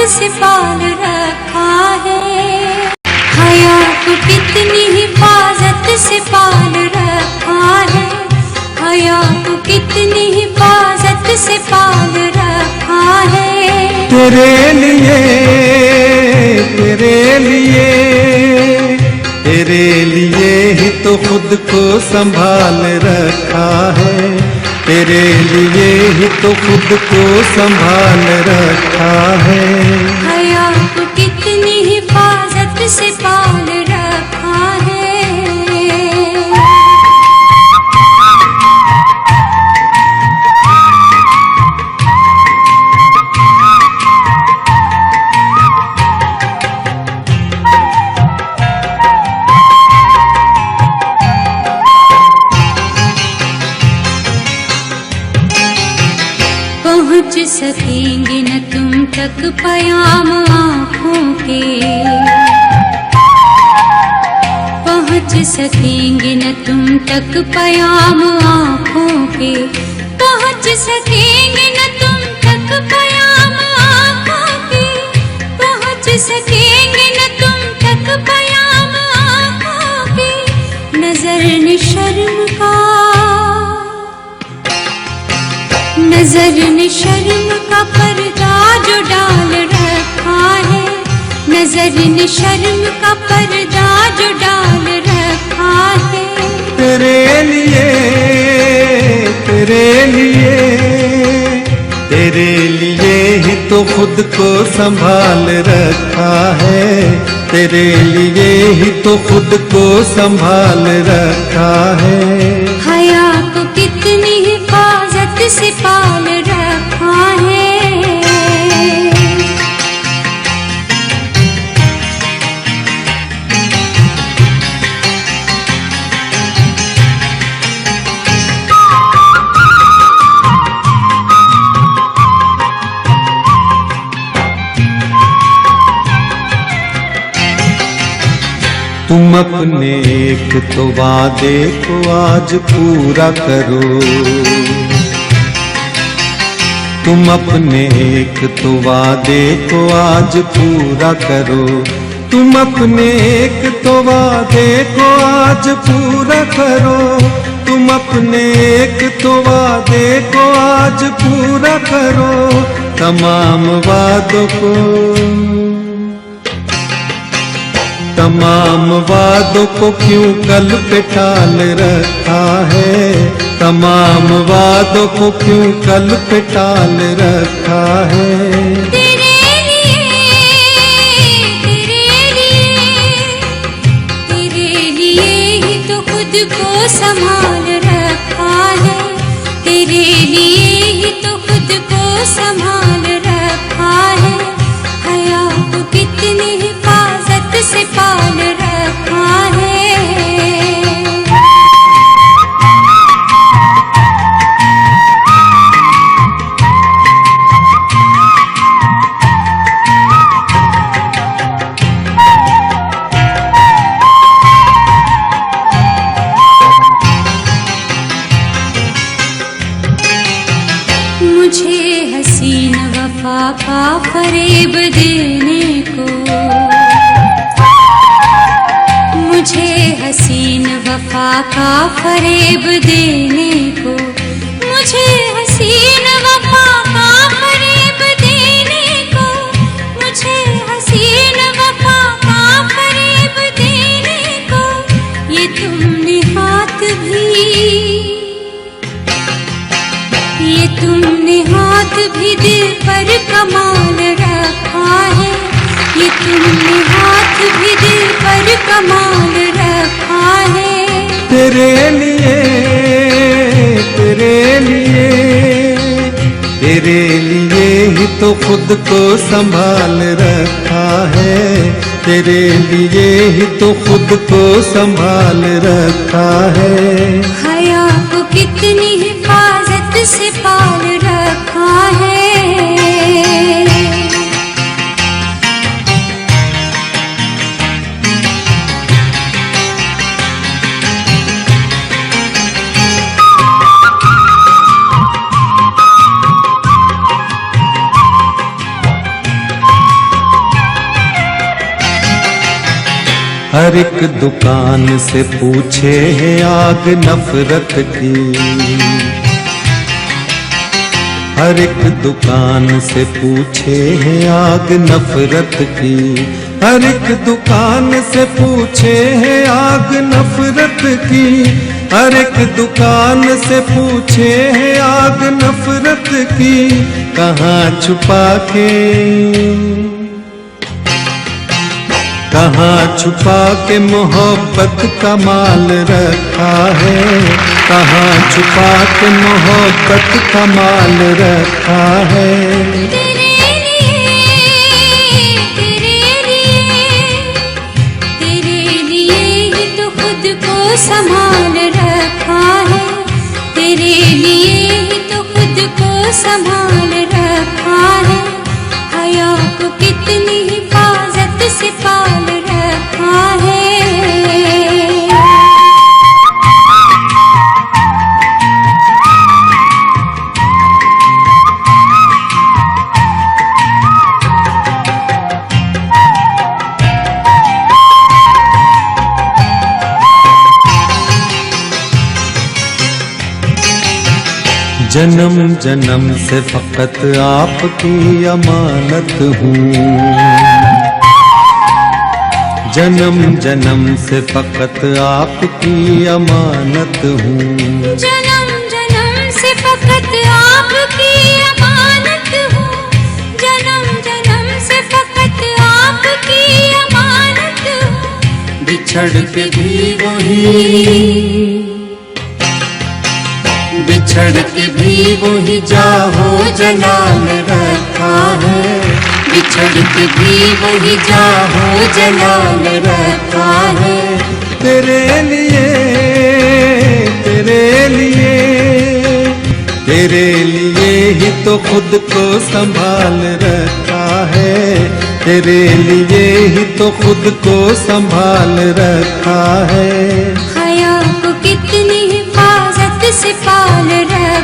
से पाल रखा है। हया को कितनी हिफाजत से पाल रखा है। हया को कितनी हिफाजत से पाल रखा है। तेरे लिए ही तो खुद को संभाल रखा है। तेरे लिए ही तो खुद को संभाल रखा है। हया को कितनी हिफाजत से पाल रखा है। पहुँच सकेंगे न तुम तक पयाम आँखों के। पहुँच सकेंगे न तुम तक पयाम आँखों के। पहुँच सकेंगे न तुम तक पयाम आँखों के। पहुँच सकेंगे न तुम तक पयाम आँखों के। नजर ने शर्म का पर्दा जो डाल रखा है। नजर ने शर्म का पर्दा जो डाल रखा है। तेरे लिए ही तो खुद को संभाल रखा है। तेरे लिए ही तो खुद को संभाल रखा है। हया को कितनी हिफाजत से पाल रखा है। तुम अपने एक तो वादे को आज पूरा करो। तुम अपने एक तो वादे को आज पूरा करो। तुम अपने एक तो वादे को आज पूरा करो। तुम अपने एक तो वादे को आज पूरा करो। तमाम वादों को क्यों कल पे टाल रखा है। तमाम वादों को क्यों कल पे टाल रखा है। तेरे लिए ही तो खुद को संभाल रखा है। तेरे लिए ही तो खुद को संभाल रखा है। हया को कितनी हिफाजत से पाल रखा है। मुझे हसीन वफा का फरेब देने को। मुझे हसीन वफा का फरेब देने को। मुझे हसीन वफा का फरेब देने को। मुझे हसीन वफा का फरेब देने को। ये तुमने हाथ भी दिल पर कमाल रखा है। ये तुमने हाथ भी दिल पर कमाल रखा है। तेरे लिए ही तो खुद को संभाल रखा है। तेरे लिए ही तो खुद को संभाल रखा है। हया को कितनी हिफाजत से पाल रखा है। हर एक दुकान से पूछे है आग नफरत की, हर एक दुकान से पूछे है आग नफरत की, हर एक दुकान से पूछे है आग नफरत की, हर एक दुकान से पूछे है आग नफरत की। कहाँ छुपा के, कहाँ छुपा के मोहब्बत का माल रखा है, कहाँ छुपा के मोहब्बत का माल रखा है। तेरे लिए ही तो खुद को संभाल रखा है, तेरे लिए ही तो खुद को संभाल रखा है। हया को कितनी हिफाजत से पाल रखा है। जन्म जन्म से फकत आपकी अमानत हूँ, जन्म जन्म से फकत आपकी अमानत हूँ, जन्म जन्म से फकत आपकी अमानत हूँ, जन्म जन्म से फकत आपकी अमानत हूँ। बिछड़ के भी वही, बिछड़ के भी वही जाहो जलाल रखा है, बिछड़ के भी वही जाहो जलाल रखा है। तेरे लिए, तेरे लिए, तेरे लिए ही तो खुद को संभाल रखा है, तेरे लिए ही तो खुद को संभाल रखा है। हया को कितनी हिफाजत से पाल रखा